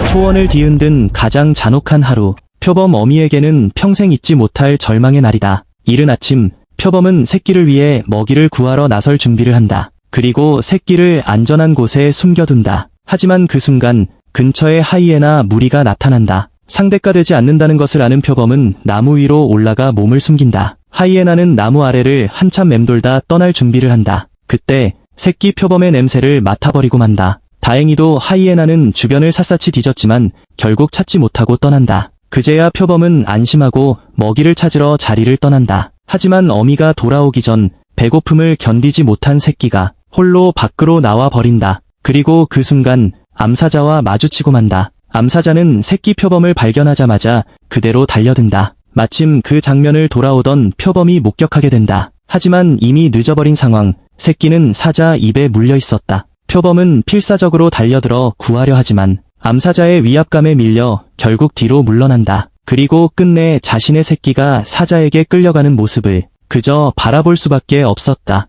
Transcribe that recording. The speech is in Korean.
초원을 뒤흔든 가장 잔혹한 하루. 표범 어미에게는 평생 잊지 못할 절망의 날이다. 이른 아침, 표범은 새끼를 위해 먹이를 구하러 나설 준비를 한다. 그리고 새끼를 안전한 곳에 숨겨둔다. 하지만 그 순간 근처에 하이에나 무리가 나타난다. 상대가 되지 않는다는 것을 아는 표범은 나무 위로 올라가 몸을 숨긴다. 하이에나는 나무 아래를 한참 맴돌다 떠날 준비를 한다. 그때 새끼 표범의 냄새를 맡아버리고 만다. 다행히도 하이에나는 주변을 샅샅이 뒤졌지만 결국 찾지 못하고 떠난다. 그제야 표범은 안심하고 먹이를 찾으러 자리를 떠난다. 하지만 어미가 돌아오기 전 배고픔을 견디지 못한 새끼가 홀로 밖으로 나와 버린다. 그리고 그 순간 암사자와 마주치고 만다. 암사자는 새끼 표범을 발견하자마자 그대로 달려든다. 마침 그 장면을 돌아오던 표범이 목격하게 된다. 하지만 이미 늦어버린 상황, 새끼는 사자 입에 물려 있었다. 표범은 필사적으로 달려들어 구하려 하지만 암사자의 위압감에 밀려 결국 뒤로 물러난다. 그리고 끝내 자신의 새끼가 사자에게 끌려가는 모습을 그저 바라볼 수밖에 없었다.